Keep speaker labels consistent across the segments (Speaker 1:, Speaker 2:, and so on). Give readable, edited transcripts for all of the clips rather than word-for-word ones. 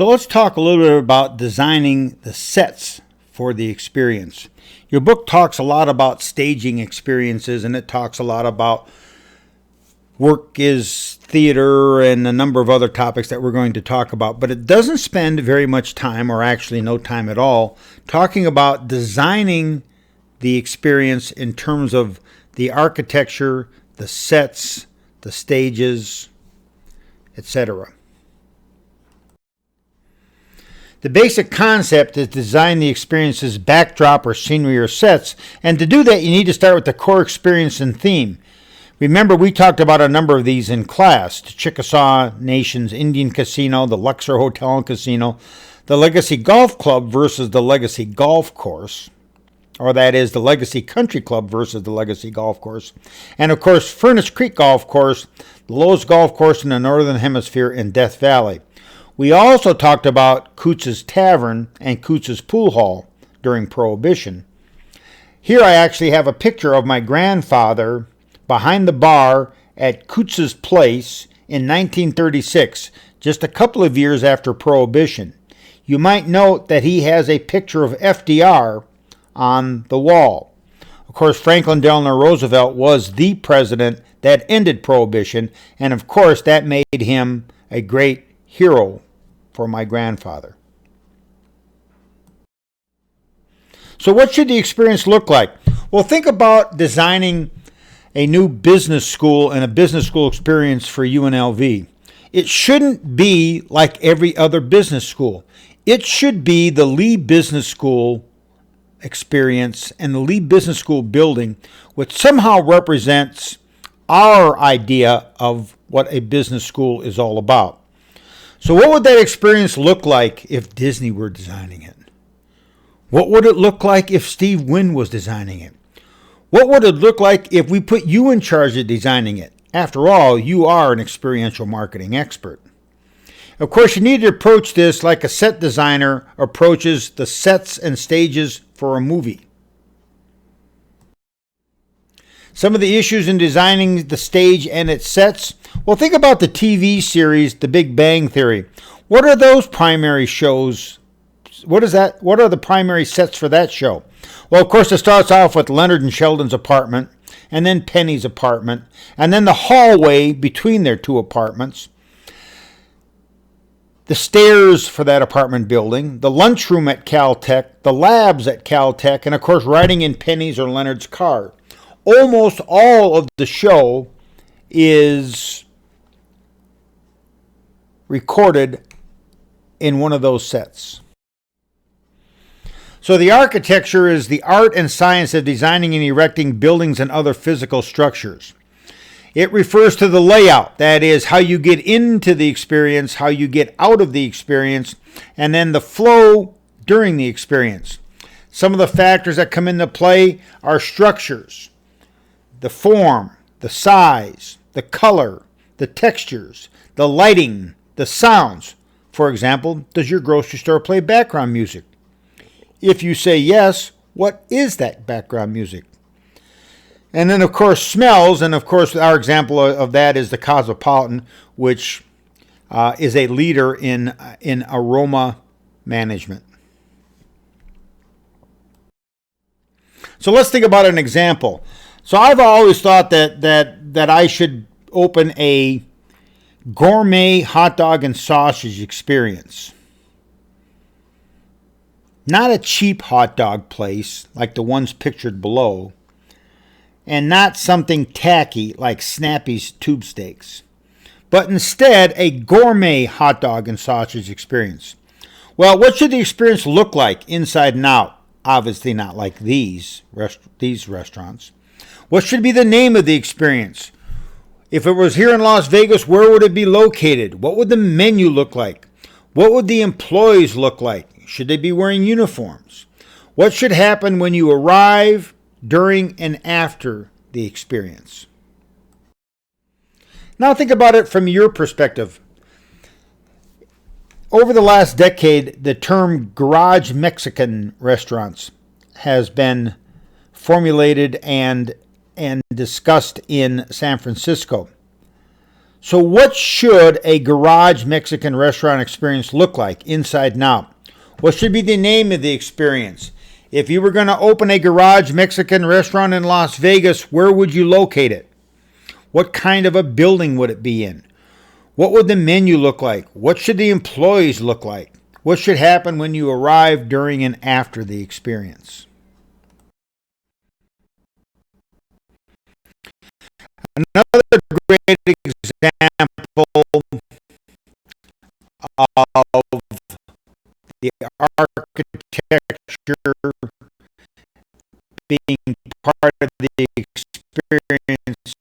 Speaker 1: So let's talk a little bit about designing the sets for the experience. Your book talks a lot about staging experiences, and it talks a lot about work is theater and a number of other topics that we're going to talk about. But it doesn't spend very much time, or actually no time at all, talking about designing the experience in terms of the architecture, the sets, the stages, etc. The basic concept is to design the experience's backdrop or scenery or sets, and to do that you need to start with the core experience and theme. Remember, we talked about a number of these in class: the Chickasaw Nation's Indian Casino, the Luxor Hotel and Casino, the Legacy Golf Club versus the Legacy Golf Course, or that is the Legacy Country Club versus the Legacy Golf Course, and of course Furnace Creek Golf Course, the lowest golf course in the Northern Hemisphere in Death Valley. We also talked about Coots's Tavern and Coots's Pool Hall during Prohibition. Here I actually have a picture of my grandfather behind the bar at Coots's Place in 1936, just a couple of years after Prohibition. You might note that he has a picture of FDR on the wall. Of course, Franklin Delano Roosevelt was the president that ended Prohibition, and of course that made him a great hero for my grandfather. So what should the experience look like? Well, think about designing a new business school and a business school experience for UNLV. It shouldn't be like every other business school. It should be the Lee Business School experience and the Lee Business School building, which somehow represents our idea of what a business school is all about. So what would that experience look like if Disney were designing it? What would it look like if Steve Wynn was designing it? What would it look like if we put you in charge of designing it? After all, you are an experiential marketing expert. Of course, you need to approach this like a set designer approaches the sets and stages for a movie. Some of the issues in designing the stage and its sets. Well, think about the TV series The Big Bang Theory. What are those primary shows? What are the primary sets for that show? Well, of course, it starts off with Leonard and Sheldon's apartment, and then Penny's apartment, and then the hallway between their two apartments, the stairs for that apartment building, the lunchroom at Caltech, the labs at Caltech, and of course, riding in Penny's or Leonard's car. Almost all of the show is recorded in one of those sets. So the architecture is the art and science of designing and erecting buildings and other physical structures. It refers to the layout, that is, how you get into the experience, how you get out of the experience, and then the flow during the experience. Some of the factors that come into play are structures, the form, the size, the color, the textures, the lighting, the sounds. For example, does your grocery store play background music? If you say yes, what is that background music? And then, of course, smells. And, of course, our example of that is the Cosmopolitan, which is a leader in aroma management. So let's think about an example. So I've always thought that I should open a gourmet hot dog and sausage experience. Not a cheap hot dog place like the ones pictured below, and not something tacky like Snappy's tube steaks, but instead a gourmet hot dog and sausage experience. Well, what should the experience look like inside and out? Obviously not like these restaurants. What should be the name of the experience? If it was here in Las Vegas, where would it be located? What would the menu look like? What would the employees look like? Should they be wearing uniforms? What should happen when you arrive, during, and after the experience? Now think about it from your perspective. Over the last decade, the term garage Mexican restaurants has been formulated and discussed in San Francisco. So what should a garage Mexican restaurant experience look like inside and out? What should be the name of the experience? If you were going to open a garage Mexican restaurant in Las Vegas, where would you locate it? What kind of a building would it be in? What would the menu look like? What should the employees look like? What should happen when you arrive, during, and after the experience? Another great example of the architecture being part of the experience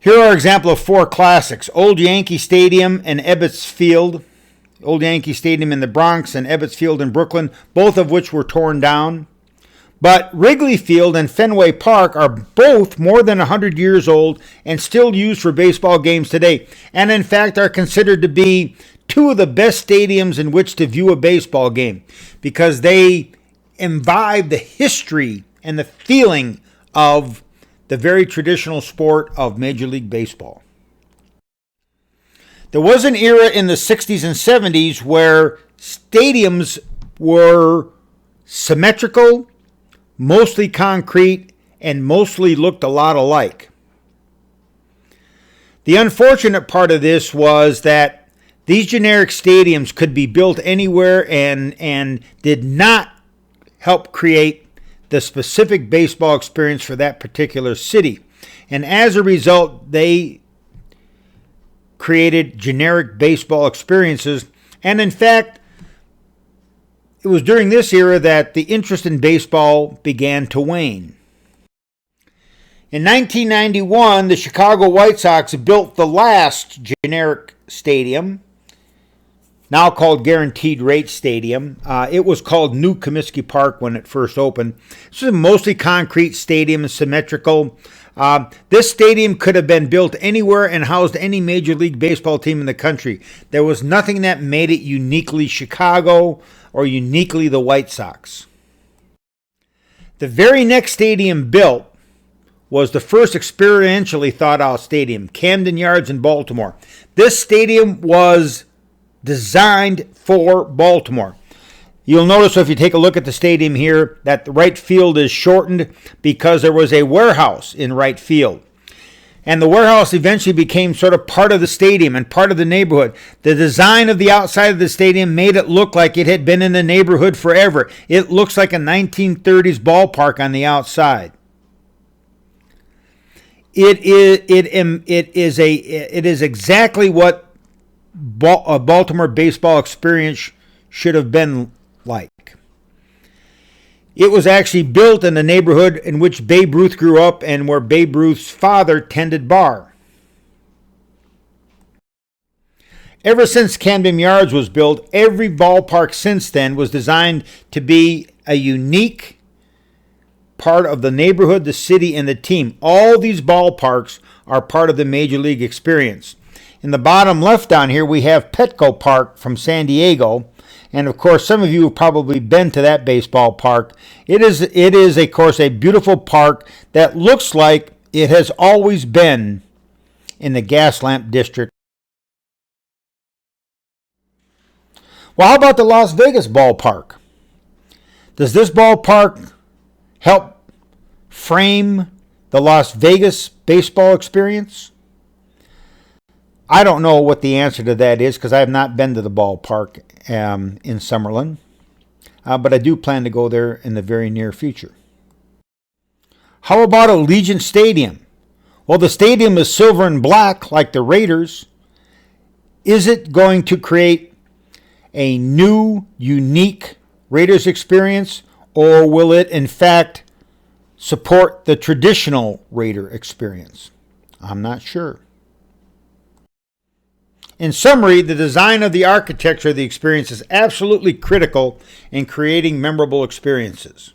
Speaker 1: Here are an example of four classics: Old Yankee Stadium and Ebbets Field. Old Yankee Stadium in the Bronx and Ebbets Field in Brooklyn, both of which were torn down. But Wrigley Field and Fenway Park are both more than 100 years old and still used for baseball games today, and in fact are considered to be two of the best stadiums in which to view a baseball game because they imbibe the history and the feeling of the very traditional sport of Major League Baseball. There was an era in the 60s and 70s where stadiums were symmetrical, mostly concrete, and mostly looked a lot alike. The unfortunate part of this was that these generic stadiums could be built anywhere and did not help create the specific baseball experience for that particular city. And as a result, they created generic baseball experiences. And in fact, it was during this era that the interest in baseball began to wane. In 1991, the Chicago White Sox built the last generic stadium, now called Guaranteed Rate Stadium. It was called New Comiskey Park when it first opened. This was a mostly concrete stadium, symmetrical. This stadium could have been built anywhere and housed any Major League Baseball team in the country. There was nothing that made it uniquely Chicago or uniquely the White Sox. The very next stadium built was the first experientially thought out stadium, Camden Yards in Baltimore. This stadium was designed for Baltimore. You'll notice if you take a look at the stadium here that the right field is shortened because there was a warehouse in right field. And the warehouse eventually became sort of part of the stadium and part of the neighborhood. The design of the outside of the stadium made it look like it had been in the neighborhood forever. It looks like a 1930s ballpark on the outside. It is exactly what a Baltimore baseball experience should have been like. It was actually built in the neighborhood in which Babe Ruth grew up and where Babe Ruth's father tended bar. Ever since Camden Yards was built, every ballpark since then was designed to be a unique part of the neighborhood, the city, and the team. All these ballparks are part of the Major League experience. In the bottom left down here, we have Petco Park from San Diego. And of course, some of you have probably been to that baseball park. It is, of course, a beautiful park that looks like it has always been in the Gaslamp District. Well, how about the Las Vegas ballpark? Does this ballpark help frame the Las Vegas baseball experience? I don't know what the answer to that is because I have not been to the ballpark in Summerlin, but I do plan to go there in the very near future. How about Allegiant Stadium? Well, the stadium is silver and black like the Raiders. Is it going to create a new, unique Raiders experience, or will it, in fact, support the traditional Raider experience? I'm not sure. In summary, the design of the architecture of the experience is absolutely critical in creating memorable experiences.